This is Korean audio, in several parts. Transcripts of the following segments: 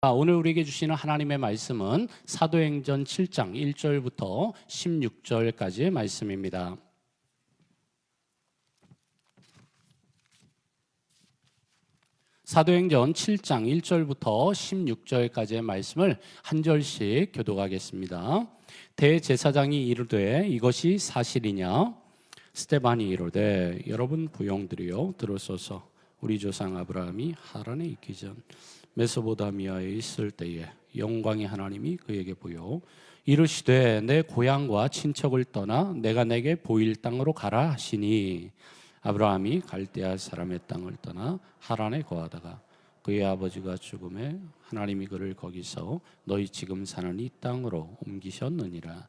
오늘 우리에게 주시는 하나님의 말씀은 사도행전 7장 1절부터 16절까지의 말씀입니다. 사도행전 7장 1절부터 16절까지의 말씀을 한 절씩 교독하겠습니다. 대제사장이 이르되 이것이 사실이냐? 스데반이 이르되 여러분 부용들이여 들으소서. 우리 조상 아브라함이 하란에 있기 전 메소포타미아에 있을 때에 영광의 하나님이 그에게 보여 이르시되 내 고향과 친척을 떠나 내가 내게 보일 땅으로 가라 하시니 아브라함이 갈대아 사람의 땅을 떠나 하란에 거하다가 그의 아버지가 죽음에 하나님이 그를 거기서 너희 지금 사는 이 땅으로 옮기셨느니라.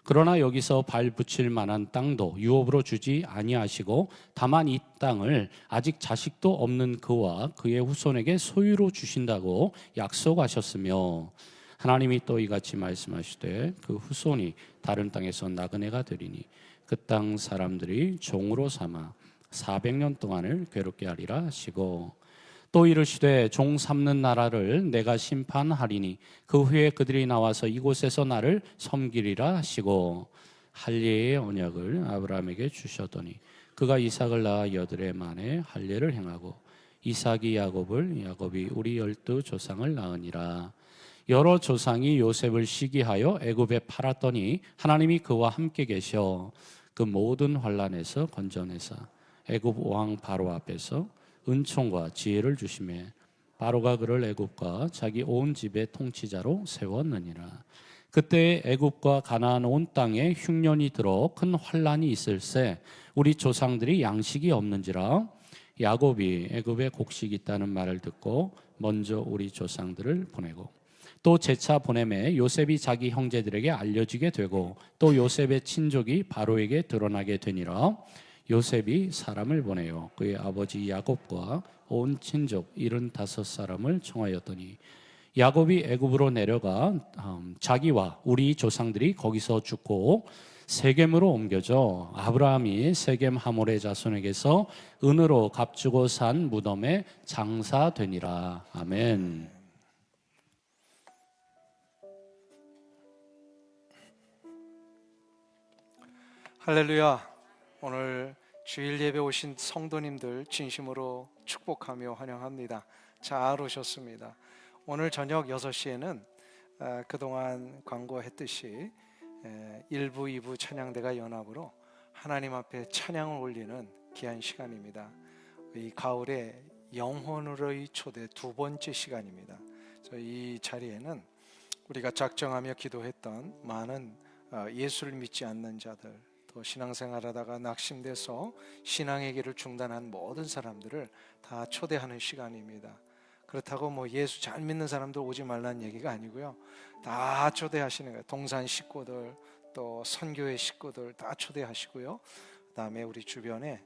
그러나 여기서 발 붙일 만한 땅도 유업으로 주지 아니하시고 다만 이 땅을 아직 자식도 없는 그와 그의 후손에게 소유로 주신다고 약속하셨으며 하나님이 또 이같이 말씀하시되 그 후손이 다른 땅에서 나그네가 되리니 그 땅 사람들이 종으로 삼아 400년 동안을 괴롭게 하리라 하시고 또 이르시되 종 삼는 나라를 내가 심판하리니 그 후에 그들이 나와서 이곳에서 나를 섬기리라 하시고 할례의 언약을 아브라함에게 주셨더니 그가 이삭을 낳아 여드레 만에 할례를 행하고 이삭이 야곱을 야곱이 우리 12 조상을 낳으니라. 여러 조상이 요셉을 시기하여 애굽에 팔았더니 하나님이 그와 함께 계셔 그 모든 환난에서 건져내사 애굽 왕 바로 앞에서 은총과 지혜를 주시매 바로가 그를 애굽과 자기 온 집의 통치자로 세웠느니라. 그때 애굽과 가나안 온 땅에 흉년이 들어 큰 환난이 있을새 우리 조상들이 양식이 없는지라. 야곱이 애굽에 곡식이 있다는 말을 듣고 먼저 우리 조상들을 보내고 또 재차 보내매 요셉이 자기 형제들에게 알려지게 되고 또 요셉의 친족이 바로에게 드러나게 되니라. 요셉이 사람을 보내어 그의 아버지 야곱과 온 친족 75사람을 청하였더니 야곱이 애굽으로 내려가 자기와 우리 조상들이 거기서 죽고 세겜으로 옮겨져 아브라함이 세겜 하몰의 자손에게서 은으로 값주고 산 무덤에 장사되니라. 아멘. 할렐루야. 오늘 주일 예배 오신 성도님들 진심으로 축복하며 환영합니다. 잘 오셨습니다. 오늘 저녁 6시에는 그동안 광고했듯이 1부, 2부 찬양대가 연합으로 하나님 앞에 찬양을 올리는 귀한 시간입니다. 이 가을에 영혼으로의 초대 두 번째 시간입니다. 이 자리에는 우리가 작정하며 기도했던 많은 예수를 믿지 않는 자들, 또 신앙생활하다가 낙심돼서 신앙의 길을 중단한 모든 사람들을 다 초대하는 시간입니다. 그렇다고 뭐 예수 잘 믿는 사람들 오지 말라는 얘기가 아니고요, 다 초대하시는 거예요. 동산 식구들, 또 선교회 식구들 다 초대하시고요, 그 다음에 우리 주변에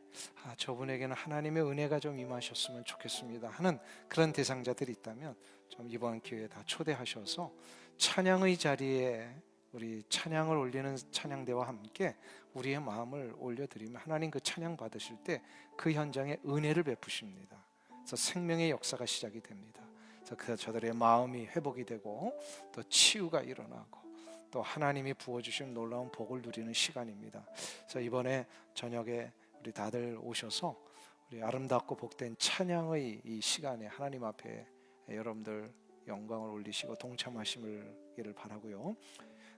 저분에게는 하나님의 은혜가 좀 임하셨으면 좋겠습니다 하는 그런 대상자들이 있다면 좀 이번 기회에 다 초대하셔서 찬양의 자리에 우리 찬양을 올리는 찬양대와 함께 우리의 마음을 올려드리면 하나님 그 찬양 받으실 때 그 현장에 은혜를 베푸십니다. 그래서 생명의 역사가 시작이 됩니다. 그래서 저들의 마음이 회복이 되고 또 치유가 일어나고 또 하나님이 부어주신 놀라운 복을 누리는 시간입니다. 그래서 이번에 저녁에 우리 다들 오셔서 우리 아름답고 복된 찬양의 이 시간에 하나님 앞에 여러분들 영광을 올리시고 동참하시기를 바라고요.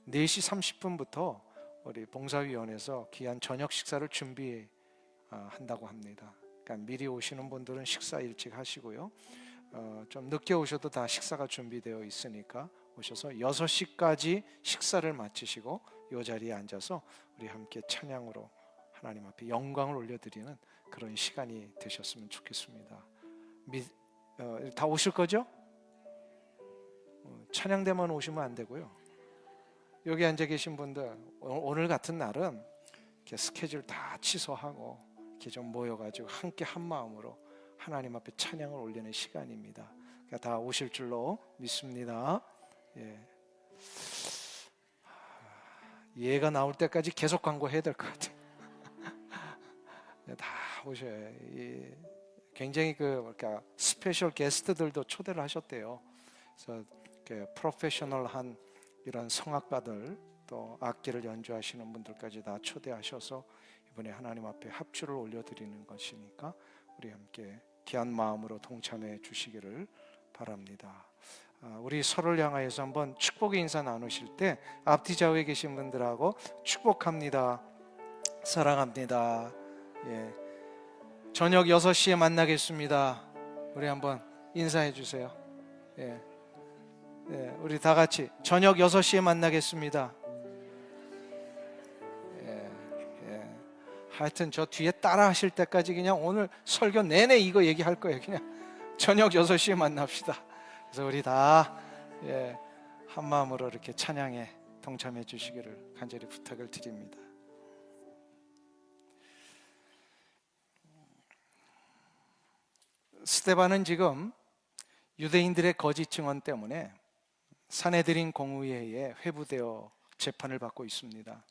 4시 30분부터 우리 봉사위원회에서 귀한 저녁 식사를 준비한다고 합니다. 그러니까 미리 오시는 분들은 식사 일찍 하시고요, 좀 늦게 오셔도 다 식사가 준비되어 있으니까 오셔서 6시까지 식사를 마치시고 이 자리에 앉아서 우리 함께 찬양으로 하나님 앞에 영광을 올려드리는 그런 시간이 되셨으면 좋겠습니다. 다 오실 거죠? 찬양대만 오시면 안 되고요, 여기 앉아 계신 분들 오늘 같은 날은 이렇게 스케줄 다 취소하고 이렇게 좀 모여가지고 함께 한 마음으로 하나님 앞에 찬양을 올리는 시간입니다. 그러니까 다 오실 줄로 믿습니다. 얘가 나올 때까지 계속 광고해야 될 것 같아요. 다 오셔요. 굉장히 스페셜 게스트들도 초대를 하셨대요. 그래서 이렇게 프로페셔널한 이런 성악가들 또 악기를 연주하시는 분들까지 다 초대하셔서 이번에 하나님 앞에 합주를 올려드리는 것이니까 우리 함께 귀한 마음으로 동참해 주시기를 바랍니다. 우리 서로를 향하여서 한번 축복의 인사 나누실 때 앞뒤 좌우에 계신 분들하고 축복합니다, 사랑합니다. 예. 저녁 6시에 만나겠습니다. 우리 한번 인사해 주세요. 예. 예. 우리 다 같이 저녁 6시에 만나겠습니다. 예. 예. 하여튼 저 뒤에 따라 하실 때까지 그냥 오늘 설교 내내 이거 얘기할 거예요. 그냥 저녁 6시에 만납시다. 그래서 우리 다 한 마음으로 이렇게 찬양에 동참해 주시기를 간절히 부탁을 드립니다. 스데반은 지금 유대인들의 거짓 증언 때문에 산헤드린 공의회에 회부되어 재판을 받고 있습니다.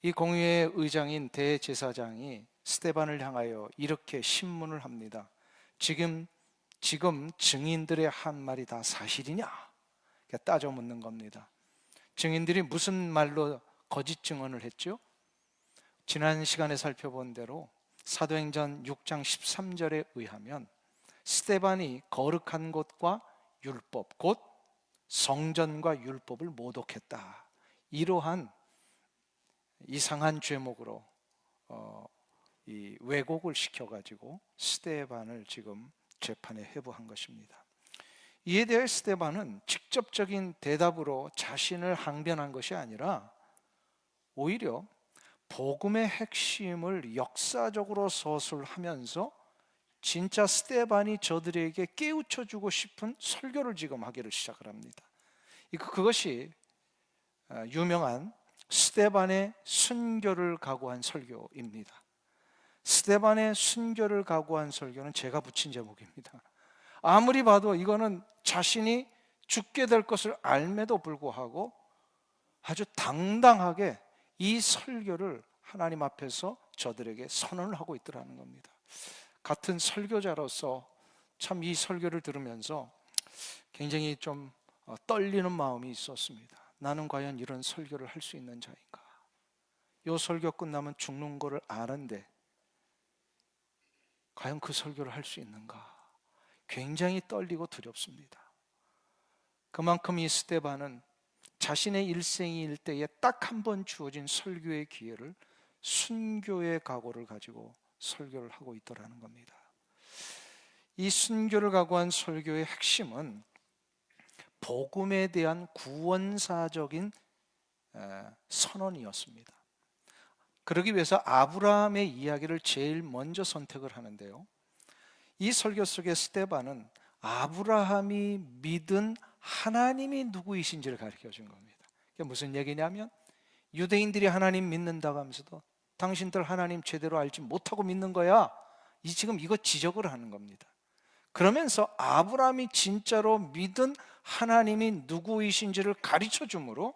이 공의회 의장인 대제사장이 스데반을 향하여 이렇게 신문을 합니다. 지금 증인들의 한 말이 다 사실이냐? 따져 묻는 겁니다. 증인들이 무슨 말로 거짓 증언을 했죠? 지난 시간에 살펴본 대로 사도행전 6장 13절에 의하면 스데반이 거룩한 곳과 율법, 곧 성전과 율법을 모독했다. 이러한 이상한 죄목으로 이 왜곡을 시켜가지고 스데반을 지금 재판에 회부한 것입니다. 이에 대해 스데반은 직접적인 대답으로 자신을 항변한 것이 아니라 오히려 복음의 핵심을 역사적으로 서술하면서 진짜 스데반이 저들에게 깨우쳐주고 싶은 설교를 지금 하기를 시작을 합니다. 그것이 유명한 스데반의 순교를 각오한 설교입니다. 스데반의 순교를 각오한 설교는 제가 붙인 제목입니다. 아무리 봐도 이거는 자신이 죽게 될 것을 알매도 불구하고 아주 당당하게 이 설교를 하나님 앞에서 저들에게 선언을 하고 있더라는 겁니다. 같은 설교자로서 참 이 설교를 들으면서 굉장히 좀 떨리는 마음이 있었습니다. 나는 과연 이런 설교를 할 수 있는 자인가? 이 설교 끝나면 죽는 거를 아는데 과연 그 설교를 할 수 있는가? 굉장히 떨리고 두렵습니다. 그만큼 이 스데반은 자신의 일생일 때에 딱 한 번 주어진 설교의 기회를 순교의 각오를 가지고 설교를 하고 있더라는 겁니다. 이 순교를 각오한 설교의 핵심은 복음에 대한 구원사적인 선언이었습니다. 그러기 위해서 아브라함의 이야기를 제일 먼저 선택을 하는데요, 이 설교 속에 스데반은 아브라함이 믿은 하나님이 누구이신지를 가르쳐 준 겁니다. 그게 무슨 얘기냐면 유대인들이 하나님 믿는다고 하면서도 당신들 하나님 제대로 알지 못하고 믿는 거야, 지금 이거 지적을 하는 겁니다. 그러면서 아브라함이 진짜로 믿은 하나님이 누구이신지를 가르쳐 주므로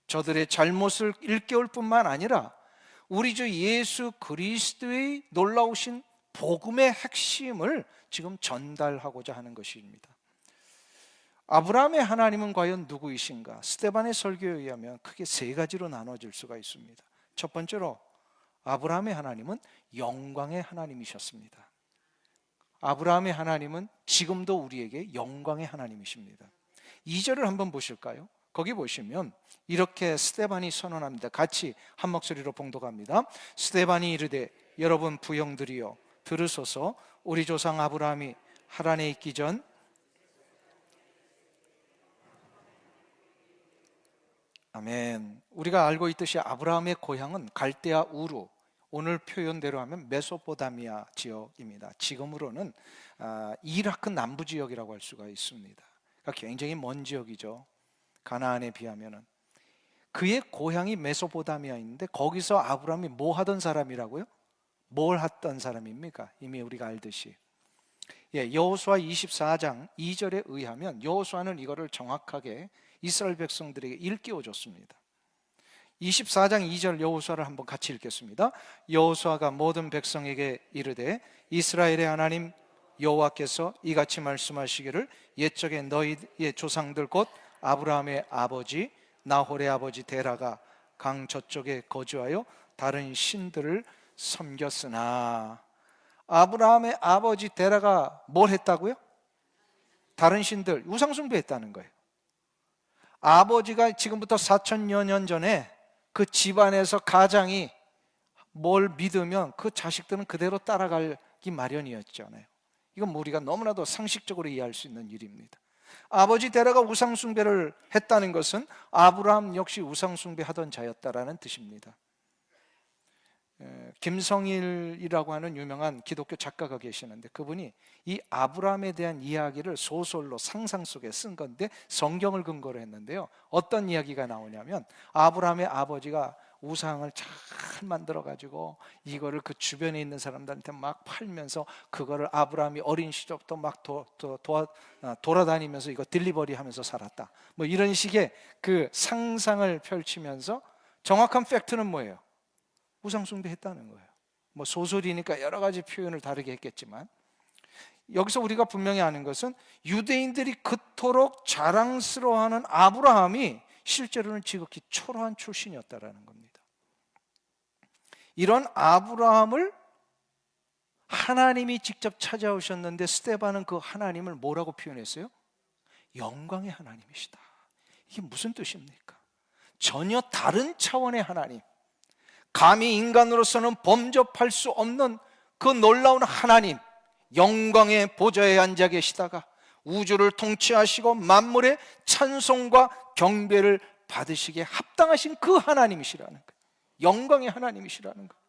저들의 잘못을 일깨울 뿐만 아니라 우리 주 예수 그리스도의 놀라우신 복음의 핵심을 지금 전달하고자 하는 것입니다. 아브라함의 하나님은 과연 누구이신가? 스데반의 설교에 의하면 크게 세 가지로 나눠질 수가 있습니다. 첫 번째로 아브라함의 하나님은 영광의 하나님이셨습니다. 아브라함의 하나님은 지금도 우리에게 영광의 하나님이십니다. 2절을 한번 보실까요? 거기 보시면 이렇게 스데반이 선언합니다. 같이 한 목소리로 봉독합니다. 스데반이 이르되 여러분 부형들이여 들으소서. 우리 조상 아브라함이 하란에 있기 전 아멘. 우리가 알고 있듯이 아브라함의 고향은 갈대아 우루, 오늘 표현대로 하면 메소포타미아 지역입니다. 지금으로는 이라크 남부 지역이라고 할 수가 있습니다. 그러니까 굉장히 먼 지역이죠. 가나안에 비하면은. 그의 고향이 메소포타미아인데 거기서 아브라함이 뭐 하던 사람이라고요? 뭘 했던 사람입니까? 이미 우리가 알듯이 여호수아 24장 2절에 의하면 여호수아는 이거를 정확하게 이스라엘 백성들에게 일깨워 줬습니다. 24장 2절 여호수아를 한번 같이 읽겠습니다. 여호수아가 모든 백성에게 이르되 이스라엘의 하나님 여호와께서 이같이 말씀하시기를 옛적에 너희의 조상들 곧 아브라함의 아버지 나홀의 아버지 데라가 강 저쪽에 거주하여 다른 신들을 섬겼으나. 아브라함의 아버지 데라가 뭘 했다고요? 다른 신들, 우상숭배했다는 거예요. 아버지가 지금부터 4천여 년 전에 그 집안에서 가장이 뭘 믿으면 그 자식들은 그대로 따라가기 마련이었잖아요. 이건 우리가 너무나도 상식적으로 이해할 수 있는 일입니다. 아버지 데라가 우상숭배를 했다는 것은 아브라함 역시 우상숭배하던 자였다라는 뜻입니다. 김성일이라고 하는 유명한 기독교 작가가 계시는데, 그분이 이 아브라함에 대한 이야기를 소설로 상상 속에 쓴 건데 성경을 근거로 했는데요, 어떤 이야기가 나오냐면 아브라함의 아버지가 우상을 잘 만들어 가지고 이거를 그 주변에 있는 사람들한테 막 팔면서 그거를 아브라함이 어린 시절부터 막 돌아다니면서 이거 딜리버리 하면서 살았다, 뭐 이런 식의 그 상상을 펼치면서, 정확한 팩트는 뭐예요? 우상숭배했다는 거예요. 뭐 소설이니까 여러 가지 표현을 다르게 했겠지만, 여기서 우리가 분명히 아는 것은 유대인들이 그토록 자랑스러워하는 아브라함이 실제로는 지극히 초라한 출신이었다라는 겁니다. 이런 아브라함을 하나님이 직접 찾아오셨는데 스데반은 그 하나님을 뭐라고 표현했어요? 영광의 하나님이시다. 이게 무슨 뜻입니까? 전혀 다른 차원의 하나님, 감히 인간으로서는 범접할 수 없는 그 놀라운 하나님, 영광의 보좌에 앉아 계시다가 우주를 통치하시고 만물의 찬송과 경배를 받으시기에 합당하신 그 하나님이시라는 거예요. 영광의 하나님이시라는 거예요.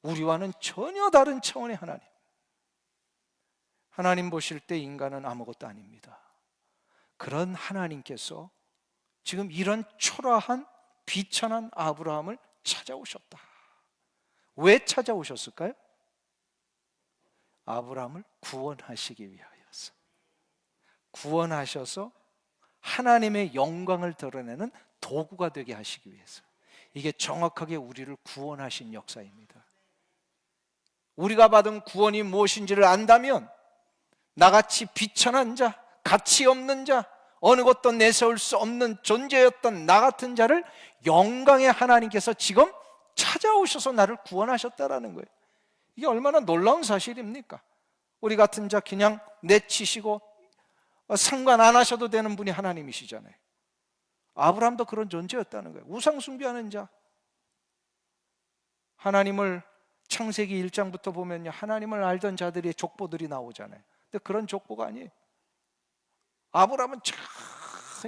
우리와는 전혀 다른 차원의 하나님. 하나님 보실 때 인간은 아무것도 아닙니다. 그런 하나님께서 지금 이런 초라한 비천한 아브라함을 찾아오셨다. 왜 찾아오셨을까요? 아브라함을 구원하시기 위하여서. 구원하셔서 하나님의 영광을 드러내는 도구가 되게 하시기 위해서. 이게 정확하게 우리를 구원하신 역사입니다. 우리가 받은 구원이 무엇인지를 안다면 나같이 비천한 자, 가치 없는 자, 어느 것도 내세울 수 없는 존재였던 나 같은 자를 영광의 하나님께서 지금 찾아오셔서 나를 구원하셨다라는 거예요. 이게 얼마나 놀라운 사실입니까? 우리 같은 자 그냥 내치시고 상관 안 하셔도 되는 분이 하나님이시잖아요. 아브라함도 그런 존재였다는 거예요. 우상 숭배하는 자. 하나님을 창세기 1장부터 보면요, 하나님을 알던 자들의 족보들이 나오잖아요. 근데 그런 족보가 아니에요. 아브라함은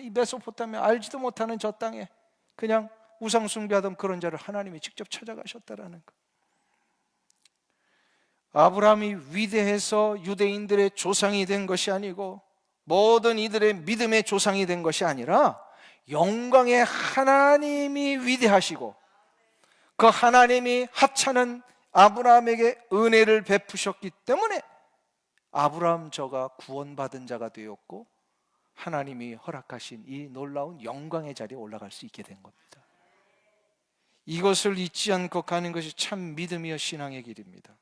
이 메소포타미아 알지도 못하는 저 땅에 그냥 우상 숭배하던 그런 자를 하나님이 직접 찾아가셨다라는 거. 아브라함이 위대해서 유대인들의 조상이 된 것이 아니고 모든 이들의 믿음의 조상이 된 것이 아니라 영광의 하나님이 위대하시고 그 하나님이 하찮은 아브라함에게 은혜를 베푸셨기 때문에 아브라함 저가 구원받은 자가 되었고 하나님이 허락하신 이 놀라운 영광의 자리에 올라갈 수 있게 된 겁니다. 이것을 잊지 않고 가는 것이 참 믿음이여 신앙의 길입니다.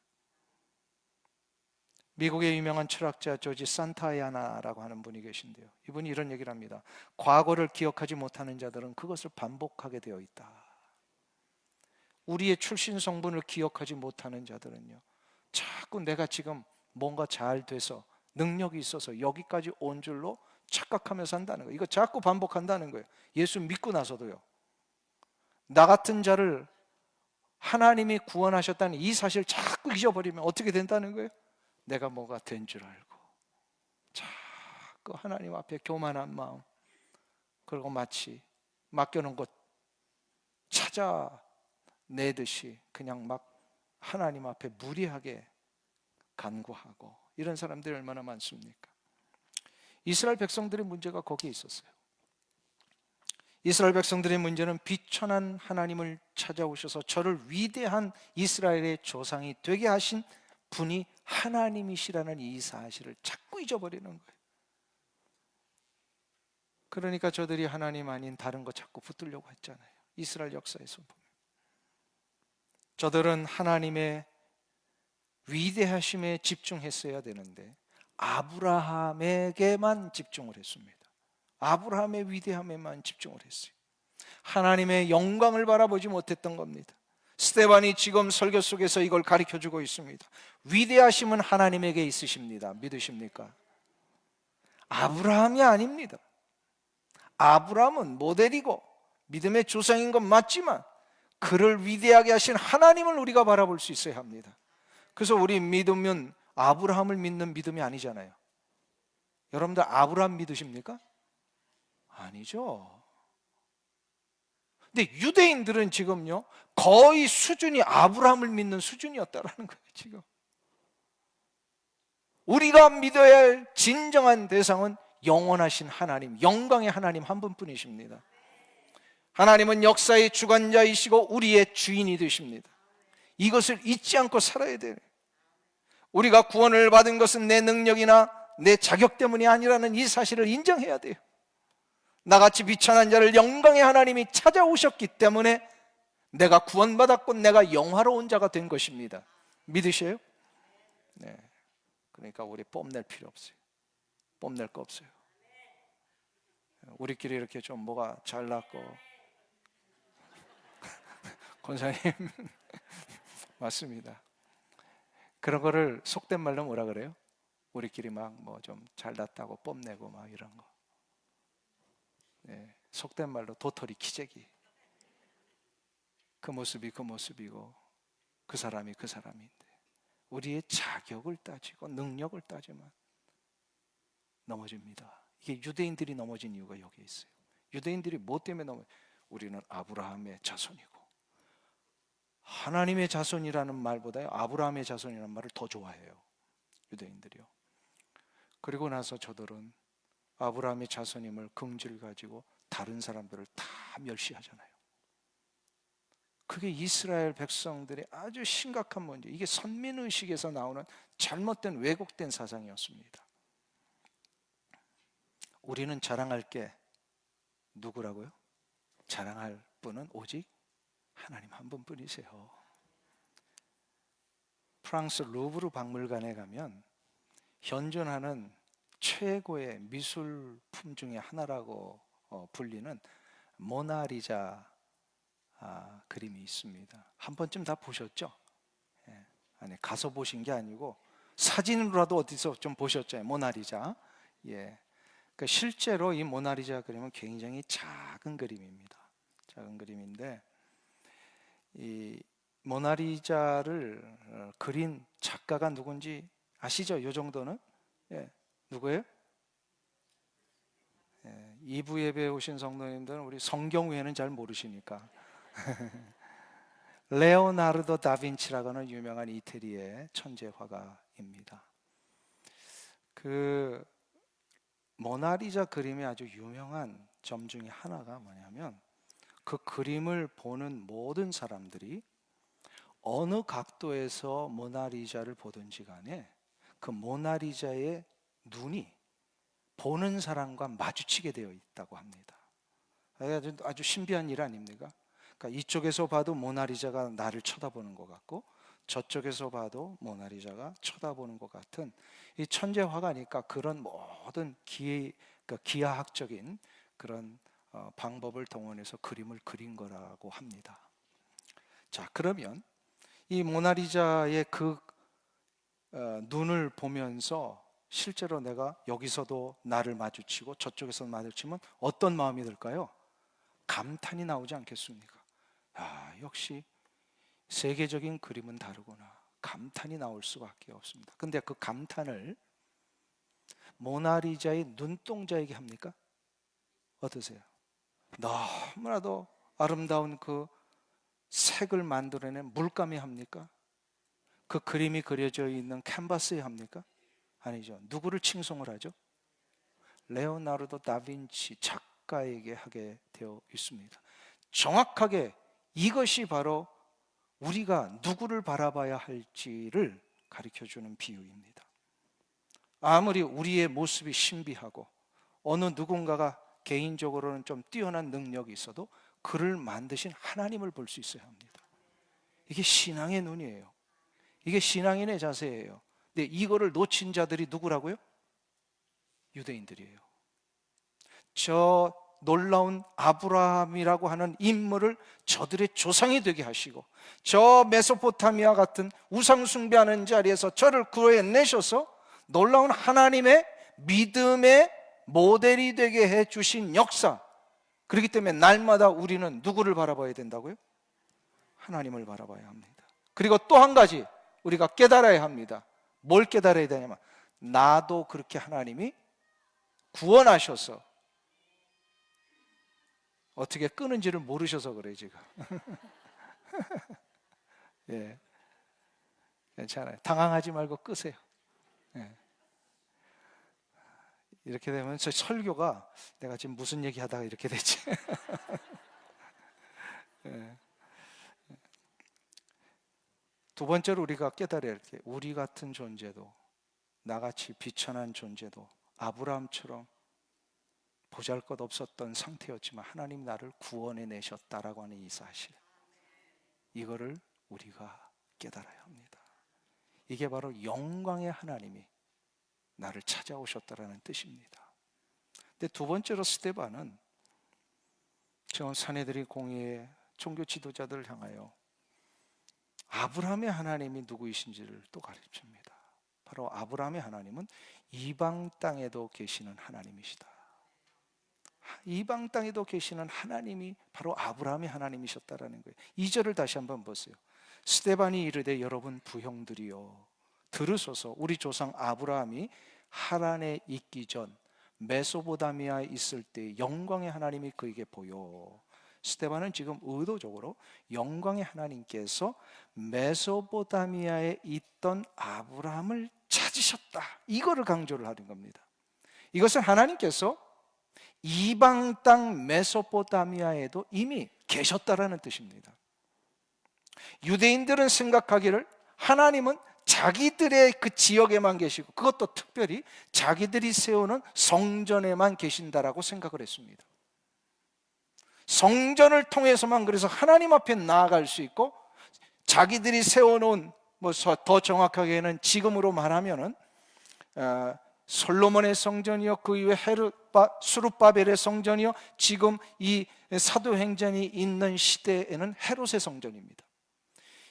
미국의 유명한 철학자 조지 산타야나라고 하는 분이 계신데요, 이분이 이런 얘기를 합니다. 과거를 기억하지 못하는 자들은 그것을 반복하게 되어 있다. 우리의 출신 성분을 기억하지 못하는 자들은요, 자꾸 내가 지금 뭔가 잘 돼서 능력이 있어서 여기까지 온 줄로 착각하면서 한다는 거예요. 이거 자꾸 반복한다는 거예요. 예수 믿고 나서도요, 나 같은 자를 하나님이 구원하셨다는 이 사실을 자꾸 잊어버리면 어떻게 된다는 거예요? 내가 뭐가 된 줄 알고 자꾸 하나님 앞에 교만한 마음, 그리고 마치 맡겨놓은 것 찾아내듯이 그냥 막 하나님 앞에 무리하게 간구하고, 이런 사람들이 얼마나 많습니까? 이스라엘 백성들의 문제가 거기에 있었어요. 이스라엘 백성들의 문제는 비천한 하나님을 찾아오셔서 저를 위대한 이스라엘의 조상이 되게 하신 분이 하나님이시라는 이 사실을 자꾸 잊어버리는 거예요. 그러니까 저들이 하나님 아닌 다른 거 자꾸 붙들려고 했잖아요. 이스라엘 역사에서 보면 저들은 하나님의 위대하심에 집중했어야 되는데 아브라함에게만 집중을 했습니다. 아브라함의 위대함에만 집중을 했어요. 하나님의 영광을 바라보지 못했던 겁니다. 스데반이 지금 설교 속에서 이걸 가르쳐주고 있습니다. 위대하심은 하나님에게 있으십니다. 믿으십니까? 아브라함이 아닙니다. 아브라함은 모델이고 믿음의 조상인 건 맞지만 그를 위대하게 하신 하나님을 우리가 바라볼 수 있어야 합니다. 그래서 우리 믿으면 아브라함을 믿는 믿음이 아니잖아요. 여러분들 아브라함 믿으십니까? 아니죠. 근데 유대인들은 지금요 거의 수준이 아브라함을 믿는 수준이었다라는 거예요. 지금 우리가 믿어야 할 진정한 대상은 영원하신 하나님, 영광의 하나님 한 분뿐이십니다. 하나님은 역사의 주관자이시고 우리의 주인이 되십니다. 이것을 잊지 않고 살아야 돼요. 우리가 구원을 받은 것은 내 능력이나 내 자격 때문이 아니라는 이 사실을 인정해야 돼요. 나같이 비천한 자를 영광의 하나님이 찾아오셨기 때문에 내가 구원받았고 내가 영화로운 자가 된 것입니다. 믿으세요? 네. 그러니까 우리 뽐낼 필요 없어요. 뽐낼 거 없어요. 우리끼리 이렇게 좀 뭐가 잘났고 권사님 맞습니다. 그런 거를 속된 말로 뭐라 그래요? 우리끼리 막 뭐 좀 잘났다고 뽐내고 막 이런 거. 네, 속된 말로 도토리 키재기. 그 모습이 그 모습이고 그 사람이 그 사람인데 우리의 자격을 따지고 능력을 따지면 넘어집니다. 이게 유대인들이 넘어진 이유가 여기에 있어요. 유대인들이 뭐 때문에 우리는 아브라함의 자손이고 하나님의 자손이라는 말보다 아브라함의 자손이라는 말을 더 좋아해요. 유대인들이요. 그리고 나서 저들은 아브라함의 자손임을 긍지를 가지고 다른 사람들을 다 멸시하잖아요. 그게 이스라엘 백성들의 아주 심각한 문제. 이게 선민의식에서 나오는 잘못된 왜곡된 사상이었습니다. 우리는 자랑할 게 누구라고요? 자랑할 분은 오직 하나님 한 분뿐이세요. 프랑스 루브르 박물관에 가면 현존하는 최고의 미술품 중에 하나라고 불리는 모나리자 그림이 있습니다. 한 번쯤 다 보셨죠? 예. 아니 가서 보신 게 아니고 사진으로라도 어디서 좀 보셨죠? 모나리자. 예. 그러니까 실제로 이 모나리자 그림은 굉장히 작은 그림입니다. 작은 그림인데 이 모나리자를 그린 작가가 누군지 아시죠? 이 정도는? 예. 누구예요? 예. 2부 예배에 오신 성도님들은 우리 성경 외에는 잘 모르시니까 레오나르도 다빈치라고 하는 유명한 이태리의 천재 화가입니다. 그 모나리자 그림의 아주 유명한 점 중에 하나가 뭐냐면 그 그림을 보는 모든 사람들이 어느 각도에서 모나리자를 보든지 간에 그 모나리자의 눈이 보는 사람과 마주치게 되어 있다고 합니다. 아주 신비한 일 아닙니까? 그러니까 이쪽에서 봐도 모나리자가 나를 쳐다보는 것 같고 저쪽에서 봐도 모나리자가 쳐다보는 것 같은 이 천재 화가니까 그런 모든 기하학적인 그런 방법을 동원해서 그림을 그린 거라고 합니다. 자, 그러면 이 모나리자의 그 눈을 보면서 실제로 내가 여기서도 나를 마주치고 저쪽에서 마주치면 어떤 마음이 들까요? 감탄이 나오지 않겠습니까? 야, 역시 세계적인 그림은 다르구나. 감탄이 나올 수밖에 없습니다. 근데 그 감탄을 모나리자의 눈동자에게 합니까? 어떠세요? 너무나도 아름다운 그 색을 만들어낸 물감이 합니까? 그 그림이 그려져 있는 캔버스에 합니까? 아니죠. 누구를 칭송을 하죠? 레오나르도 다빈치 작가에게 하게 되어 있습니다. 정확하게 이것이 바로 우리가 누구를 바라봐야 할지를 가르쳐주는 비유입니다. 아무리 우리의 모습이 신비하고 어느 누군가가 개인적으로는 좀 뛰어난 능력이 있어도 그를 만드신 하나님을 볼 수 있어야 합니다. 이게 신앙의 눈이에요. 이게 신앙인의 자세예요. 근데 이거를 놓친 자들이 누구라고요? 유대인들이에요. 저 놀라운 아브라함이라고 하는 인물을 저들의 조상이 되게 하시고, 저 메소포타미아 같은 우상 숭배하는 자리에서 저를 구해내셔서 놀라운 하나님의 믿음의 모델이 되게 해주신 역사. 그렇기 때문에 날마다 우리는 누구를 바라봐야 된다고요? 하나님을 바라봐야 합니다. 그리고 또 한 가지 우리가 깨달아야 합니다. 뭘 깨달아야 되냐면, 나도 그렇게 하나님이 구원하셔서 어떻게 끄는지를 모르셔서 그래 지금. 예, 괜찮아요. 당황하지 말고 끄세요. 예. 이렇게 되면 저 설교가 내가 지금 무슨 얘기하다가 이렇게 되지. 예. 두 번째로 우리가 깨달아야 할 게, 우리 같은 존재도, 나같이 비천한 존재도 아브라함처럼 보잘것없었던 상태였지만 하나님 나를 구원해 내셨다라고 하는 이 사실, 이거를 우리가 깨달아야 합니다. 이게 바로 영광의 하나님이 나를 찾아오셨다라는 뜻입니다. 근데 두 번째로 스데반은 지금 사내들이 공의의 종교 지도자들을 향하여 아브라함의 하나님이 누구이신지를 또 가르칩니다. 바로 아브라함의 하나님은 이방 땅에도 계시는 하나님이시다. 이방 땅에도 계시는 하나님이 바로 아브라함의 하나님이셨다라는 거예요. 2절을 다시 한번 보세요. 스데반이 이르되 여러분 부형들이여 들으소서. 우리 조상 아브라함이 하란에 있기 전 메소포타미아에 있을 때 영광의 하나님이 그에게 보여. 스데반은 지금 의도적으로 영광의 하나님께서 메소포타미아에 있던 아브라함을 찾으셨다, 이거를 강조를 하는 겁니다. 이것은 하나님께서 이방 땅 메소포타미아에도 이미 계셨다라는 뜻입니다. 유대인들은 생각하기를 하나님은 자기들의 그 지역에만 계시고, 그것도 특별히 자기들이 세우는 성전에만 계신다라고 생각을 했습니다. 성전을 통해서만 그래서 하나님 앞에 나아갈 수 있고, 자기들이 세워놓은, 더 정확하게는 지금으로 말하면은 솔로몬의 성전이요, 그 이후에 수룹바벨의 성전이요, 지금 이 사도행전이 있는 시대에는 헤롯의 성전입니다.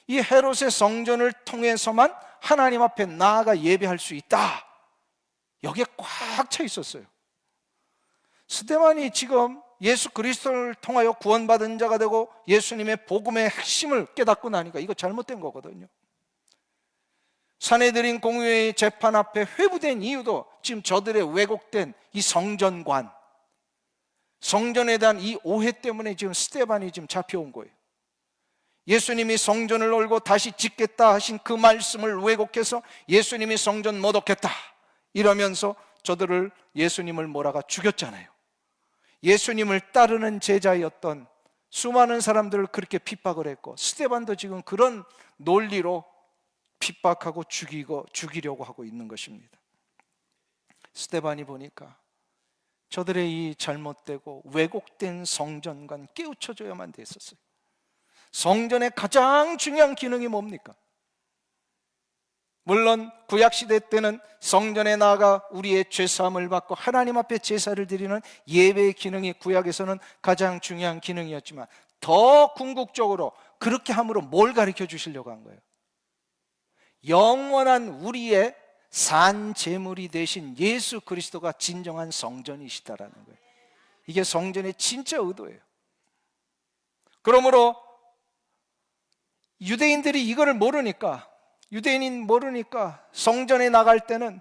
이 헤롯의 성전을 통해서만 하나님 앞에 나아가 예배할 수 있다, 여기에 꽉 차 있었어요. 스데반이 지금 예수 그리스도를 통하여 구원받은 자가 되고 예수님의 복음의 핵심을 깨닫고 나니까 이거 잘못된 거거든요. 사내들인 공의회의 재판 앞에 회부된 이유도 지금 저들의 왜곡된 이 성전관, 성전에 대한 이 오해 때문에 지금 스데반이 지금 잡혀온 거예요. 예수님이 성전을 열고 다시 짓겠다 하신 그 말씀을 왜곡해서 예수님이 성전 못 얻겠다 이러면서 저들을, 예수님을 몰아가 죽였잖아요. 예수님을 따르는 제자였던 수많은 사람들을 그렇게 핍박을 했고, 스데반도 지금 그런 논리로 핍박하고 죽이려고 하고 있는 것입니다. 스데반이 보니까 저들의 이 잘못되고 왜곡된 성전관 깨우쳐줘야만 됐었어요. 성전의 가장 중요한 기능이 뭡니까? 물론 구약시대 때는 성전에 나아가 우리의 죄사함을 받고 하나님 앞에 제사를 드리는 예배의 기능이 구약에서는 가장 중요한 기능이었지만, 더 궁극적으로 그렇게 함으로 뭘 가르쳐 주시려고 한 거예요? 영원한 우리의 산 제물이 되신 예수 그리스도가 진정한 성전이시다라는 거예요. 이게 성전의 진짜 의도예요. 그러므로 유대인들이 이거를 모르니까, 성전에 나갈 때는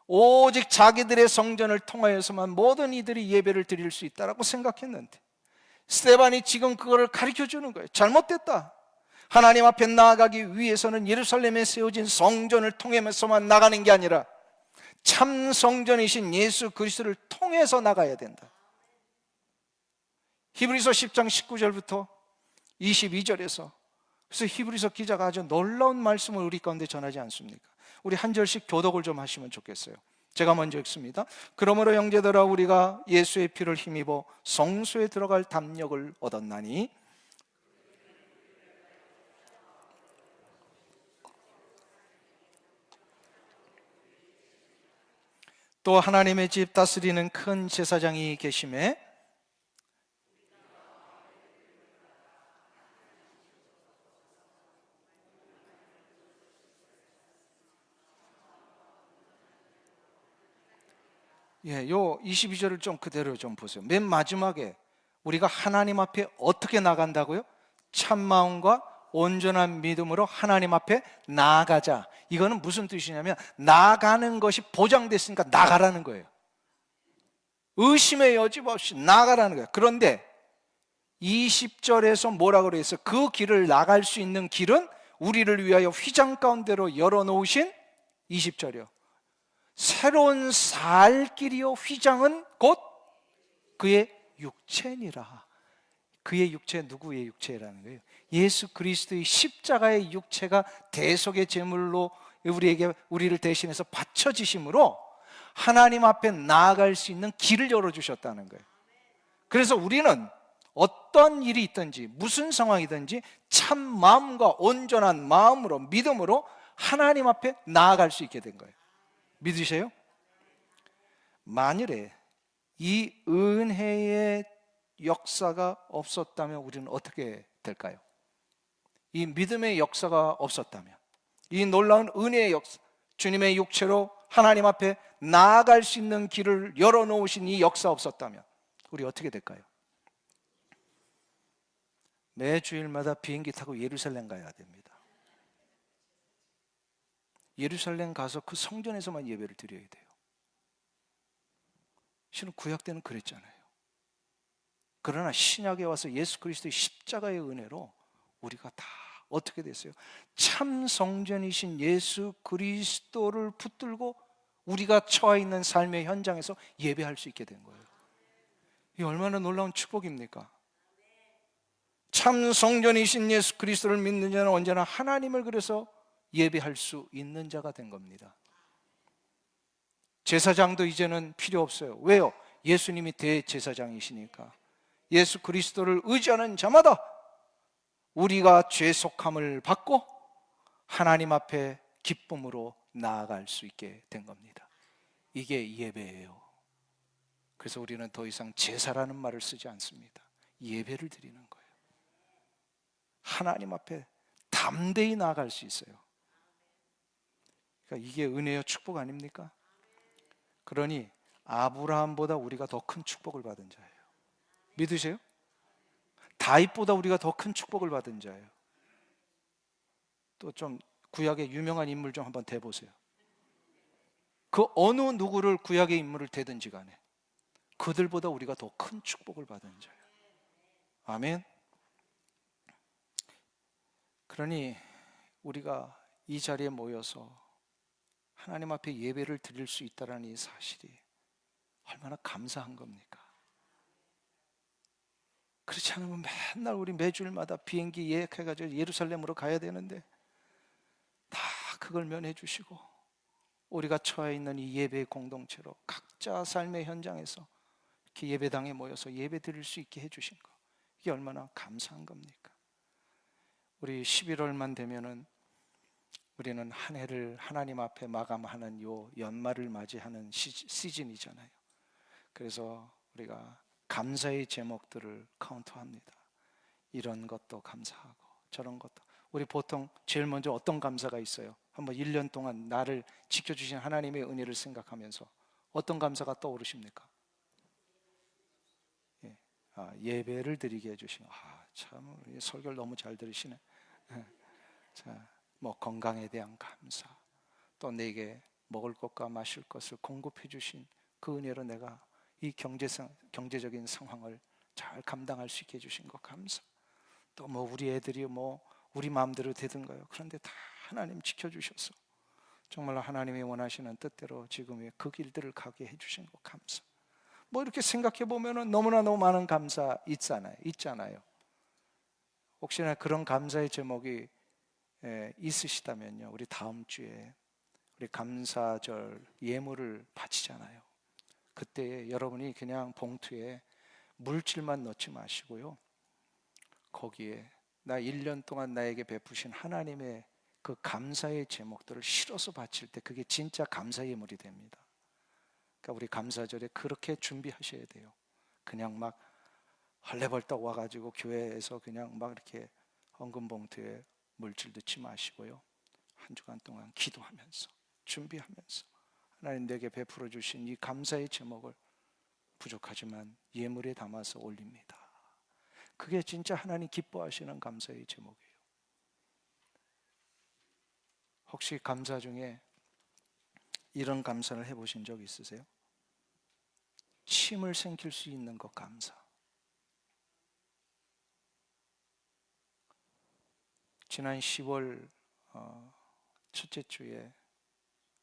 오직 자기들의 성전을 통하여서만 모든 이들이 예배를 드릴 수 있다라고 생각했는데, 스데반이 지금 그거를 가르쳐 주는 거예요. 잘못됐다. 하나님 앞에 나아가기 위해서는 예루살렘에 세워진 성전을 통해서만 나가는 게 아니라 참 성전이신 예수 그리스도를 통해서 나가야 된다. 히브리서 10장 19절부터 22절에서, 그래서 히브리서 기자가 아주 놀라운 말씀을 우리 가운데 전하지 않습니까? 우리 한 절씩 교독을 좀 하시면 좋겠어요. 제가 먼저 읽습니다. 그러므로 형제들아, 우리가 예수의 피를 힘입어 성소에 들어갈 담력을 얻었나니 또 하나님의 집 다스리는 큰 제사장이 계심에 요 22절을 좀 그대로 좀 보세요. 맨 마지막에 우리가 하나님 앞에 어떻게 나간다고요? 참 마음과 온전한 믿음으로 하나님 앞에 나아가자. 이거는 무슨 뜻이냐면 나가는 것이 보장됐으니까 나가라는 거예요. 의심의 여지 없이 나가라는 거예요. 그런데 20절에서 뭐라고 그랬어요? 그 길을 나갈 수 있는 길은 우리를 위하여 휘장 가운데로 열어놓으신 20절이요. 새로운 살 길이요 휘장은 곧 그의 육체니라. 그의 육체, 누구의 육체라는 거예요? 예수 그리스도의 십자가의 육체가 대속의 제물로 우리를 대신해서 바쳐지심으로 하나님 앞에 나아갈 수 있는 길을 열어주셨다는 거예요. 그래서 우리는 어떤 일이 있든지 무슨 상황이든지 참 마음과 온전한 마음으로 믿음으로 하나님 앞에 나아갈 수 있게 된 거예요. 믿으세요? 만일에 이 은혜의 역사가 없었다면 우리는 어떻게 될까요? 이 믿음의 역사가 없었다면, 이 놀라운 은혜의 역사, 주님의 육체로 하나님 앞에 나아갈 수 있는 길을 열어놓으신 이 역사 없었다면 우리 어떻게 될까요? 매 주일마다 비행기 타고 예루살렘 가야 됩니다. 예루살렘 가서 그 성전에서만 예배를 드려야 돼요. 실은 구약 때는 그랬잖아요. 그러나 신약에 와서 예수 그리스도의 십자가의 은혜로 우리가 다 어떻게 됐어요? 참 성전이신 예수 그리스도를 붙들고 우리가 처해 있는 삶의 현장에서 예배할 수 있게 된 거예요. 이게 얼마나 놀라운 축복입니까? 참 성전이신 예수 그리스도를 믿는 자는 언제나 하나님을 그래서 예배할 수 있는 자가 된 겁니다. 제사장도 이제는 필요 없어요. 왜요? 예수님이 대제사장이시니까. 예수 그리스도를 의지하는 자마다 우리가 죄속함을 받고 하나님 앞에 기쁨으로 나아갈 수 있게 된 겁니다. 이게 예배예요. 그래서 우리는 더 이상 제사라는 말을 쓰지 않습니다. 예배를 드리는 거예요. 하나님 앞에 담대히 나아갈 수 있어요. 그러니까 이게 은혜의 축복 아닙니까? 그러니 아브라함보다 우리가 더 큰 축복을 받은 자예요. 믿으세요? 다윗보다 우리가 더 큰 축복을 받은 자예요. 또 좀 구약의 유명한 인물 좀 한번 대보세요. 그 어느 누구를 구약의 인물을 대든지 간에 그들보다 우리가 더 큰 축복을 받은 자예요. 아멘. 그러니 우리가 이 자리에 모여서 하나님 앞에 예배를 드릴 수 있다는 이 사실이 얼마나 감사한 겁니까? 그렇지 않으면 맨날 우리 매주일마다 비행기 예약해가지고 예루살렘으로 가야 되는데 다 그걸 면해 주시고 우리가 처해 있는 이 예배 공동체로 각자 삶의 현장에서 이렇게 예배당에 모여서 예배 드릴 수 있게 해주신 거, 이게 얼마나 감사한 겁니까? 우리 11월만 되면은 우리는 한 해를 하나님 앞에 마감하는 요 연말을 맞이하는 시즌이잖아요. 그래서 우리가 감사의 제목들을 카운트합니다. 이런 것도 감사하고 저런 것도. 우리 보통 제일 먼저 어떤 감사가 있어요? 한번 1년 동안 나를 지켜주신 하나님의 은혜를 생각하면서 어떤 감사가 떠오르십니까? 예배를 드리게 해주신, 참 설교를 너무 잘 들으시네. 자, 뭐 건강에 대한 감사, 또 내게 먹을 것과 마실 것을 공급해 주신 그 은혜로 내가 이 경제적인 상황을 잘 감당할 수 있게 해주신 것 감사. 또 뭐 우리 애들이 뭐 우리 마음대로 되든가요. 그런데 다 하나님 지켜주셔서 정말 하나님이 원하시는 뜻대로 지금의 그 길들을 가게 해주신 것 감사. 뭐 이렇게 생각해 보면은 너무나 너무 많은 감사 있잖아요. 혹시나 그런 감사의 제목이 있으시다면요, 우리 다음 주에 우리 감사절 예물을 바치잖아요. 그때 여러분이 그냥 봉투에 물질만 넣지 마시고요, 거기에 나 1년 동안 나에게 베푸신 하나님의 그 감사의 제목들을 실어서 바칠 때 그게 진짜 감사 예물이 됩니다. 그러니까 우리 감사절에 그렇게 준비하셔야 돼요. 그냥 막 헐레벌떡 와가지고 교회에서 그냥 막 이렇게 헌금 봉투에 물질 넣지 마시고요. 한 주간 동안 기도하면서 준비하면서 하나님 내게 베풀어 주신 이 감사의 제목을 부족하지만 예물에 담아서 올립니다. 그게 진짜 하나님 기뻐하시는 감사의 제목이에요. 혹시 감사 중에 이런 감사를 해보신 적 있으세요? 침을 삼킬 수 있는 것 감사. 지난 10월 첫째 주에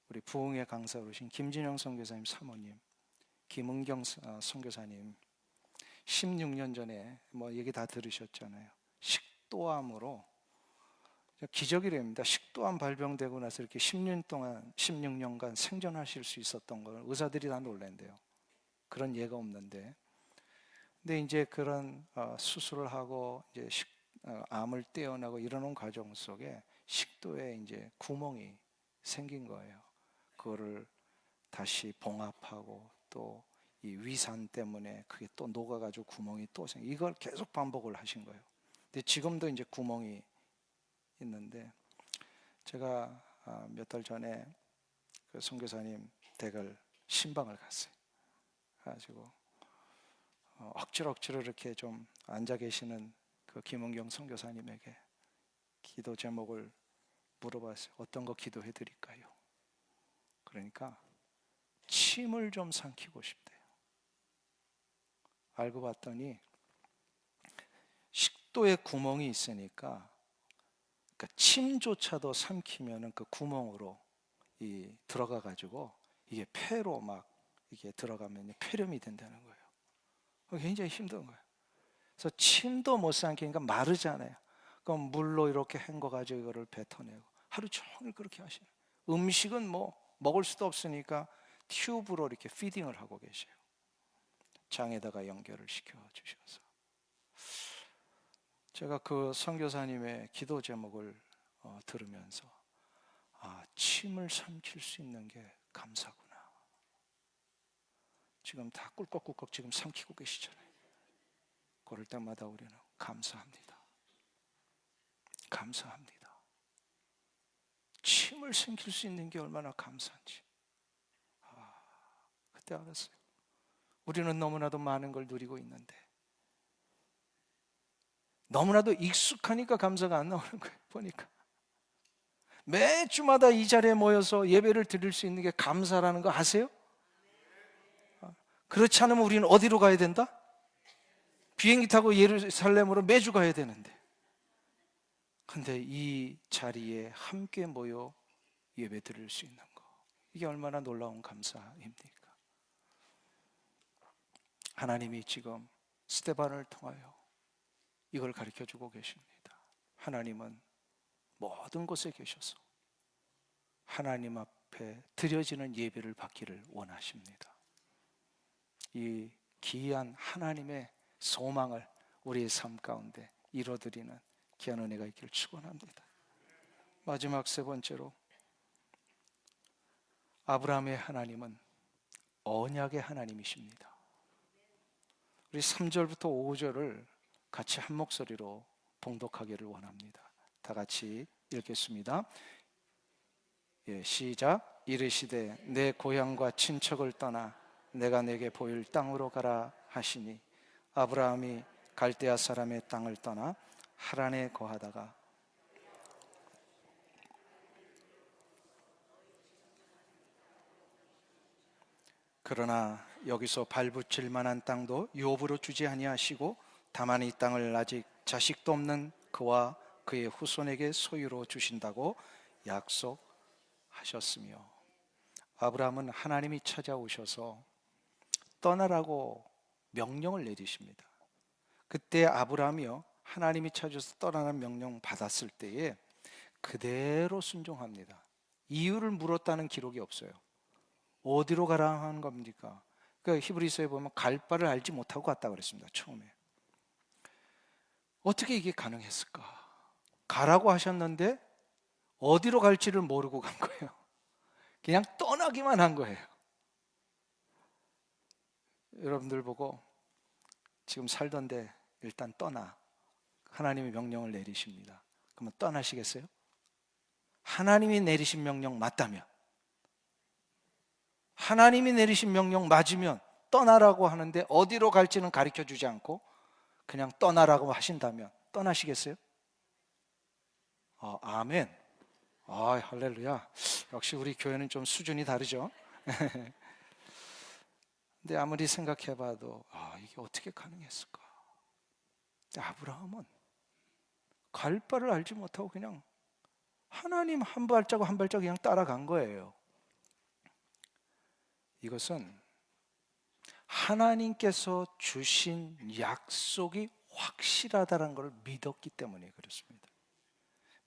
우리 부흥회 강사 오신 김진영 선교사님 사모님, 김은경 선교사님 16년 전에 뭐 얘기 다 들으셨잖아요. 식도암으로 기적이랍니다. 식도암 발병되고 나서 이렇게 16년간 생존하실 수 있었던 걸 의사들이 다 놀란대요. 그런 예가 없는데. 근데 이제 그런 수술을 하고 이제 암을 떼어내고 이러는 과정 속에 식도에 이제 구멍이 생긴 거예요. 그거를 다시 봉합하고 또 이 위산 때문에 그게 또 녹아가지고 구멍이 또 이걸 계속 반복을 하신 거예요. 근데 지금도 이제 구멍이 있는데 제가 몇 달 전에 그 선교사님 댁을 신방을 갔어요. 가지고 억지로 이렇게 좀 앉아 계시는 그 김은경 선교사님에게 기도 제목을 물어봤어요. 어떤 거 기도해 드릴까요? 그러니까 침을 좀 삼키고 싶대요. 알고 봤더니 식도에 구멍이 있으니까 그러니까 침조차도 삼키면은 그 구멍으로 들어가 가지고 이게 폐로 막 이게 들어가면 폐렴이 된다는 거예요. 굉장히 힘든 거예요. 그래서 침도 못 삼키니까 마르잖아요. 그럼 물로 이렇게 헹궈 가지고 이거를 뱉어내고 하루 종일 그렇게 하시는. 음식은 뭐 먹을 수도 없으니까 튜브로 이렇게 피딩을 하고 계세요. 장에다가 연결을 시켜 주셔서 제가 그 선교사님의 기도 제목을 들으면서 침을 삼킬 수 있는 게 감사구나. 지금 다 꿀꺽꿀꺽 지금 삼키고 계시잖아요. 그럴 때마다 우리는 감사합니다. 감사합니다. 침을 삼킬 수 있는 게 얼마나 감사한지 그때 알았어요. 우리는 너무나도 많은 걸 누리고 있는데 너무나도 익숙하니까 감사가 안 나오는 거예요. 보니까 매주마다 이 자리에 모여서 예배를 드릴 수 있는 게 감사라는 거 아세요? 그렇지 않으면 우리는 어디로 가야 된다? 비행기 타고 예루살렘으로 매주 가야 되는데 근데 이 자리에 함께 모여 예배 드릴 수 있는 거 이게 얼마나 놀라운 감사입니까? 하나님이 지금 스데반을 통하여 이걸 가르쳐주고 계십니다. 하나님은 모든 곳에 계셔서 하나님 앞에 드려지는 예배를 받기를 원하십니다. 이 귀한 하나님의 소망을 우리의 삶 가운데 이뤄드리는 귀한 은혜가 있기를 축원합니다. 마지막 세 번째로 아브라함의 하나님은 언약의 하나님이십니다. 우리 3절부터 5절을 같이 한 목소리로 봉독하기를 원합니다. 다 같이 읽겠습니다. 시작. 이르시되 내 고향과 친척을 떠나 내가 내게 보일 땅으로 가라 하시니 아브라함이 갈대아 사람의 땅을 떠나 하란에 거하다가 그러나 여기서 발붙일 만한 땅도 유업으로 주지 아니하시고 다만 이 땅을 아직 자식도 없는 그와 그의 후손에게 소유로 주신다고 약속하셨으며 아브라함은 하나님이 찾아오셔서 떠나라고 명령을 내리십니다. 그때 아브라함이요 하나님이 찾아서 떠나는 명령 받았을 때에 그대로 순종합니다. 이유를 물었다는 기록이 없어요. 어디로 가라 하는 겁니까? 그 히브리서에 보면 갈 바를 알지 못하고 갔다 그랬습니다. 처음에 어떻게 이게 가능했을까? 가라고 하셨는데 어디로 갈지를 모르고 간 거예요. 그냥 떠나기만 한 거예요. 여러분들 보고 지금 살던데 일단 떠나, 하나님이 명령을 내리십니다. 그러면 떠나시겠어요? 하나님이 내리신 명령 맞다면, 하나님이 내리신 명령 맞으면 떠나라고 하는데 어디로 갈지는 가르쳐 주지 않고 그냥 떠나라고 하신다면 떠나시겠어요? 아멘. 할렐루야. 역시 우리 교회는 좀 수준이 다르죠. 근데 아무리 생각해봐도 이게 어떻게 가능했을까? 아브라함은 갈 바를 알지 못하고 그냥 하나님 한 발자국 한 발자국 그냥 따라간 거예요. 이것은 하나님께서 주신 약속이 확실하다는 것을 믿었기 때문에 그렇습니다.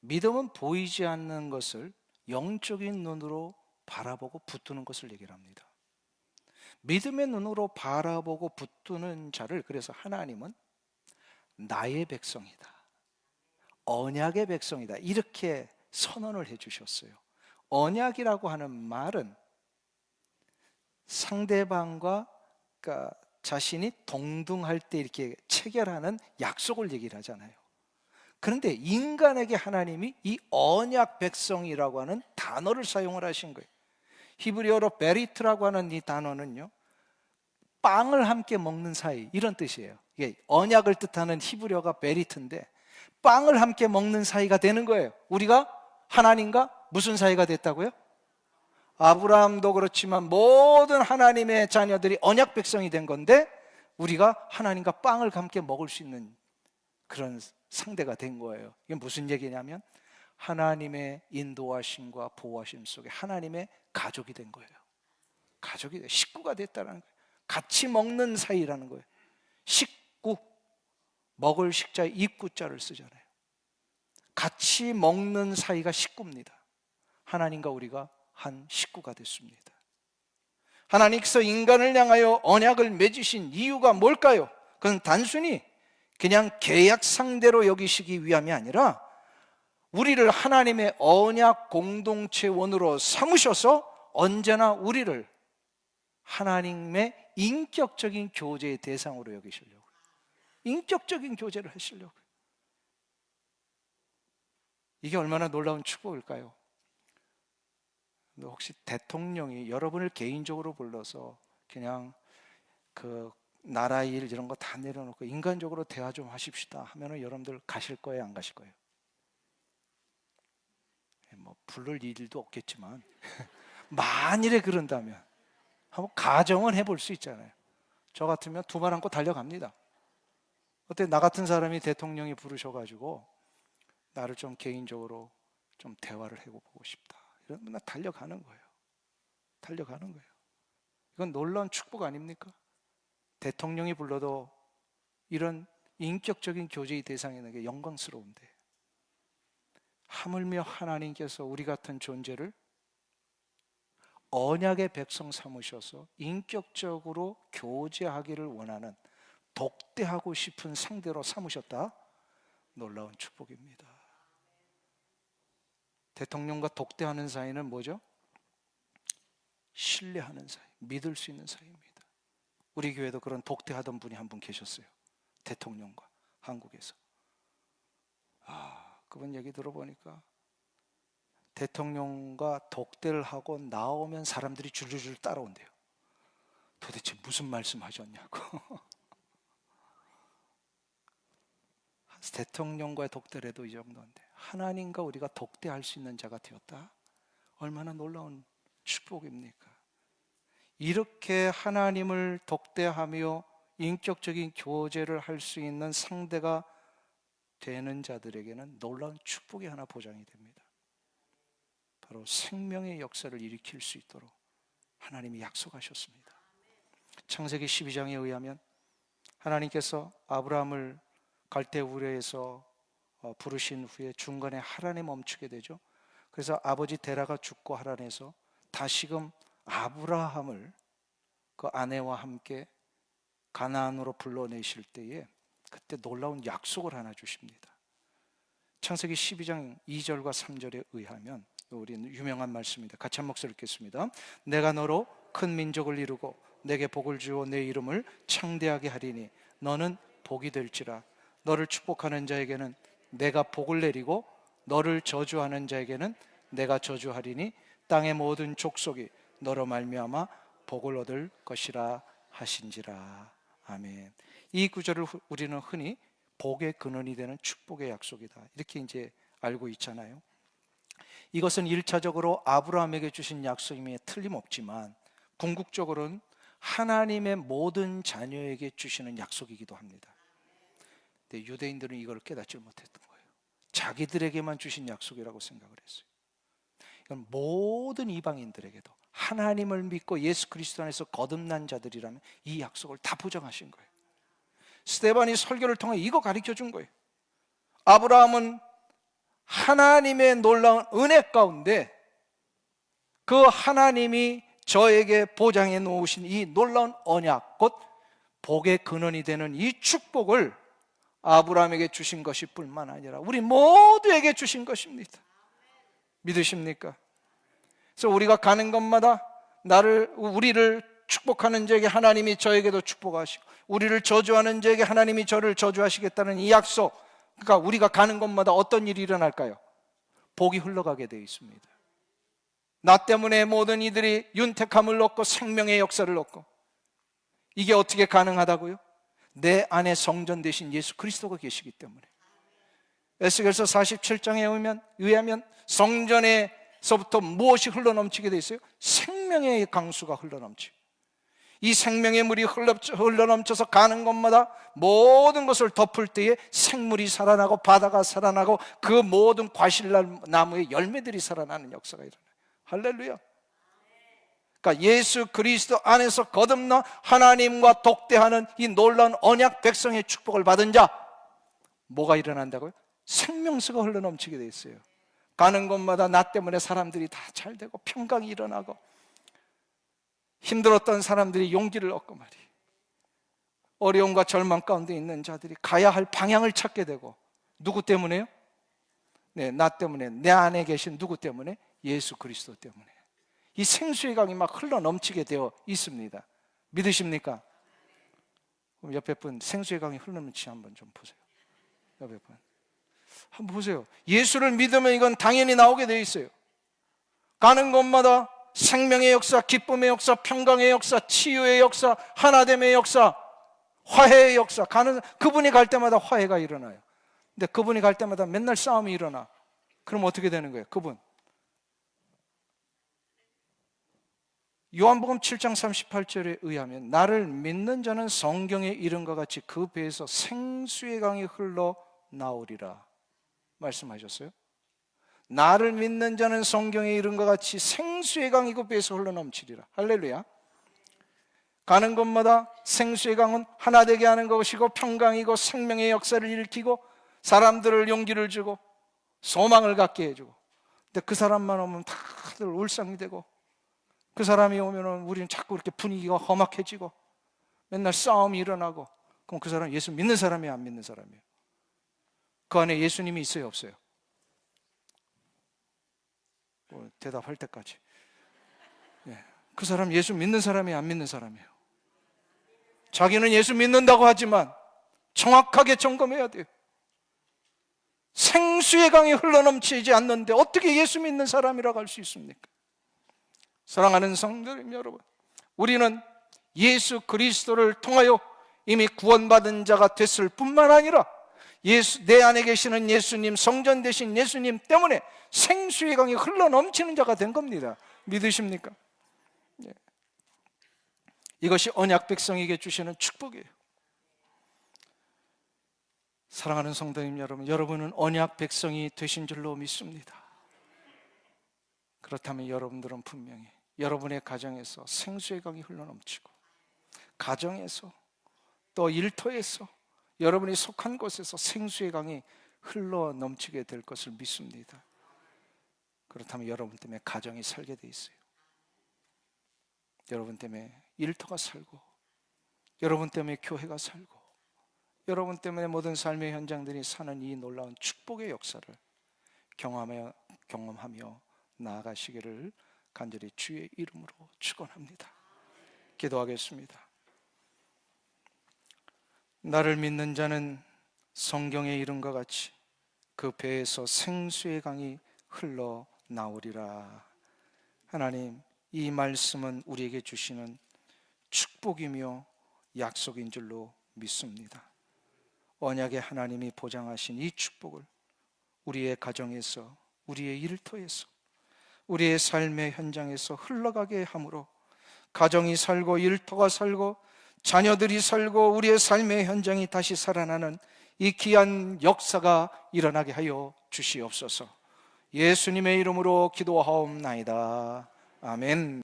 믿음은 보이지 않는 것을 영적인 눈으로 바라보고 붙드는 것을 얘기를 합니다. 믿음의 눈으로 바라보고 붙드는 자를, 그래서 하나님은 나의 백성이다, 언약의 백성이다, 이렇게 선언을 해주셨어요. 언약이라고 하는 말은 상대방과, 그러니까 자신이 동등할 때 이렇게 체결하는 약속을 얘기를 하잖아요. 그런데 인간에게 하나님이 이 언약 백성이라고 하는 단어를 사용을 하신 거예요. 히브리어로 베리트라고 하는 이 단어는요, 빵을 함께 먹는 사이, 이런 뜻이에요. 이게 언약을 뜻하는 히브리어가 베리트인데 빵을 함께 먹는 사이가 되는 거예요. 우리가 하나님과 무슨 사이가 됐다고요? 아브라함도 그렇지만 모든 하나님의 자녀들이 언약 백성이 된 건데 우리가 하나님과 빵을 함께 먹을 수 있는 그런 상대가 된 거예요. 이게 무슨 얘기냐면 하나님의 인도하심과 보호하심 속에 하나님의 가족이 된 거예요. 가족이, 식구가 됐다는 거예요. 같이 먹는 사이라는 거예요. 식구, 먹을 식자에 입구자를 쓰잖아요. 같이 먹는 사이가 식구입니다. 하나님과 우리가 한 식구가 됐습니다. 하나님께서 인간을 향하여 언약을 맺으신 이유가 뭘까요? 그건 단순히 그냥 계약 상대로 여기시기 위함이 아니라 우리를 하나님의 언약 공동체원으로 삼으셔서 언제나 우리를 하나님의 인격적인 교제의 대상으로 여기시려고, 인격적인 교제를 하시려고. 이게 얼마나 놀라운 축복일까요? 혹시 대통령이 여러분을 개인적으로 불러서 그냥 그 나라 일 이런 거 다 내려놓고 인간적으로 대화 좀 하십시다 하면은 여러분들 가실 거예요, 안 가실 거예요? 뭐 부를 일도 없겠지만 만일에 그런다면 한번 가정은 해볼 수 있잖아요. 저 같으면 두 발 안고 달려갑니다. 어때, 나 같은 사람이 대통령이 부르셔가지고 나를 좀 개인적으로 좀 대화를 해보고 싶다 이러면 나 달려가는 거예요. 달려가는 거예요. 이건 놀라운 축복 아닙니까? 대통령이 불러도 이런 인격적인 교제의 대상이라는 게 영광스러운데, 하물며 하나님께서 우리 같은 존재를 언약의 백성 삼으셔서 인격적으로 교제하기를 원하는, 독대하고 싶은 상대로 삼으셨다. 놀라운 축복입니다. 대통령과 독대하는 사이는 뭐죠? 신뢰하는 사이, 믿을 수 있는 사이입니다. 우리 교회도 그런 독대하던 분이 한 분 계셨어요. 대통령과 한국에서. 그분 얘기 들어보니까 대통령과 독대를 하고 나오면 사람들이 줄줄줄 따라온대요. 도대체 무슨 말씀 하셨냐고. 대통령과의 독대를 해도 이 정도인데 하나님과 우리가 독대할 수 있는 자가 되었다. 얼마나 놀라운 축복입니까? 이렇게 하나님을 독대하며 인격적인 교제를 할 수 있는 상대가 되는 자들에게는 놀라운 축복이 하나 보장이 됩니다. 바로 생명의 역사를 일으킬 수 있도록 하나님이 약속하셨습니다. 창세기 12장에 의하면 하나님께서 아브라함을 갈대 우르에서 부르신 후에 중간에 하란에 멈추게 되죠. 그래서 아버지 데라가 죽고 하란에서 다시금 아브라함을 그 아내와 함께 가나안으로 불러내실 때에 그때 놀라운 약속을 하나 주십니다. 창세기 12장 2절과 3절에 의하면 우리는 유명한 말씀입니다. 같이 한 목소리 읽겠습니다. 내가 너로 큰 민족을 이루고 내게 복을 주어 내 이름을 창대하게 하리니 너는 복이 될지라. 너를 축복하는 자에게는 내가 복을 내리고 너를 저주하는 자에게는 내가 저주하리니 땅의 모든 족속이 너로 말미암아 복을 얻을 것이라 하신지라. 아멘. 이 구절을 우리는 흔히 복의 근원이 되는 축복의 약속이다, 이렇게 이제 알고 있잖아요. 이것은 1차적으로 아브라함에게 주신 약속임에 틀림없지만 궁극적으로는 하나님의 모든 자녀에게 주시는 약속이기도 합니다. 근데 유대인들은 이걸 깨닫지 못했던 거예요. 자기들에게만 주신 약속이라고 생각을 했어요. 이건 모든 이방인들에게도 하나님을 믿고 예수 그리스도 안에서 거듭난 자들이라면 이 약속을 다 보장하신 거예요. 스데반이 설교를 통해 이거 가르쳐 준 거예요. 아브라함은 하나님의 놀라운 은혜 가운데 그 하나님이 저에게 보장해 놓으신 이 놀라운 언약, 곧 복의 근원이 되는 이 축복을 아브라함에게 주신 것이 뿐만 아니라 우리 모두에게 주신 것입니다. 믿으십니까? 그래서 우리가 가는 곳마다 우리를 축복하는 자에게 하나님이 저에게도 축복하시고 우리를 저주하는 자에게 하나님이 저를 저주하시겠다는 이 약속, 그러니까 우리가 가는 곳마다 어떤 일이 일어날까요? 복이 흘러가게 되어 있습니다. 나 때문에 모든 이들이 윤택함을 얻고 생명의 역사를 얻고, 이게 어떻게 가능하다고요? 내 안에 성전 되신 예수 그리스도가 계시기 때문에. 에스겔서 47장에 의하면 성전에서부터 무엇이 흘러넘치게 되어 있어요? 생명의 강수가 흘러넘치고, 이 생명의 물이 흘러넘쳐서 가는 곳마다 모든 것을 덮을 때에 생물이 살아나고 바다가 살아나고 그 모든 과실나무의 열매들이 살아나는 역사가 일어나요. 할렐루야. 그러니까 예수 그리스도 안에서 거듭나 하나님과 독대하는 이 놀라운 언약 백성의 축복을 받은 자, 뭐가 일어난다고요? 생명수가 흘러넘치게 돼 있어요. 가는 곳마다 나 때문에 사람들이 다 잘되고 평강이 일어나고, 힘들었던 사람들이 용기를 얻고 말이에요. 어려움과 절망 가운데 있는 자들이 가야 할 방향을 찾게 되고, 누구 때문에요? 네, 나 때문에, 내 안에 계신 누구 때문에? 예수 그리스도 때문에. 이 생수의 강이 막 흘러넘치게 되어 있습니다. 믿으십니까? 그럼 옆에 분 생수의 강이 흘러넘치 한번 좀 보세요. 옆에 분 한번 보세요. 예수를 믿으면 이건 당연히 나오게 되어 있어요. 가는 곳마다 생명의 역사, 기쁨의 역사, 평강의 역사, 치유의 역사, 하나됨의 역사, 화해의 역사. 그분이 갈 때마다 화해가 일어나요. 근데 그분이 갈 때마다 맨날 싸움이 일어나. 그럼 어떻게 되는 거예요? 그분 요한복음 7장 38절에 의하면 나를 믿는 자는 성경에 이른 것 같이 그 배에서 생수의 강이 흘러나오리라 말씀하셨어요. 나를 믿는 자는 성경에 이른 것 같이 생수의 강이 그 배에서 흘러넘치리라. 할렐루야. 가는 곳마다 생수의 강은 하나 되게 하는 것이고 평강이고 생명의 역사를 일으키고 사람들을 용기를 주고 소망을 갖게 해주고, 근데 그 사람만 오면 다들 울상이 되고, 그 사람이 오면 우리는 자꾸 이렇게 분위기가 험악해지고 맨날 싸움이 일어나고, 그럼 그 사람은 예수 믿는 사람이에요, 안 믿는 사람이에요? 그 안에 예수님이 있어요, 없어요? 대답할 때까지. 그 사람 예수 믿는 사람이에요, 안 믿는 사람이에요? 자기는 예수 믿는다고 하지만 정확하게 점검해야 돼요. 생수의 강이 흘러넘치지 않는데 어떻게 예수 믿는 사람이라고 할 수 있습니까? 사랑하는 성도님 여러분, 우리는 예수 그리스도를 통하여 이미 구원받은 자가 됐을 뿐만 아니라 내 안에 계시는 예수님, 성전 되신 예수님 때문에 생수의 강이 흘러넘치는 자가 된 겁니다. 믿으십니까? 이것이 언약 백성에게 주시는 축복이에요. 사랑하는 성도님 여러분, 여러분은 언약 백성이 되신 줄로 믿습니다. 그렇다면 여러분들은 분명히 여러분의 가정에서 생수의 강이 흘러넘치고, 가정에서 또 일터에서 여러분이 속한 곳에서 생수의 강이 흘러넘치게 될 것을 믿습니다. 그렇다면 여러분 때문에 가정이 살게 돼 있어요. 여러분 때문에 일터가 살고, 여러분 때문에 교회가 살고, 여러분 때문에 모든 삶의 현장들이 사는 이 놀라운 축복의 역사를 경험하며 나아가시기를 간절히 주의 이름으로 축원합니다. 기도하겠습니다. 나를 믿는 자는 성경의 이름과 같이 그 배에서 생수의 강이 흘러나오리라. 하나님, 이 말씀은 우리에게 주시는 축복이며 약속인 줄로 믿습니다. 언약의 하나님이 보장하신 이 축복을 우리의 가정에서, 우리의 일터에서, 우리의 삶의 현장에서 흘러가게 함으로 가정이 살고 일터가 살고 자녀들이 살고 우리의 삶의 현장이 다시 살아나는 이 귀한 역사가 일어나게 하여 주시옵소서. 예수님의 이름으로 기도하옵나이다. 아멘.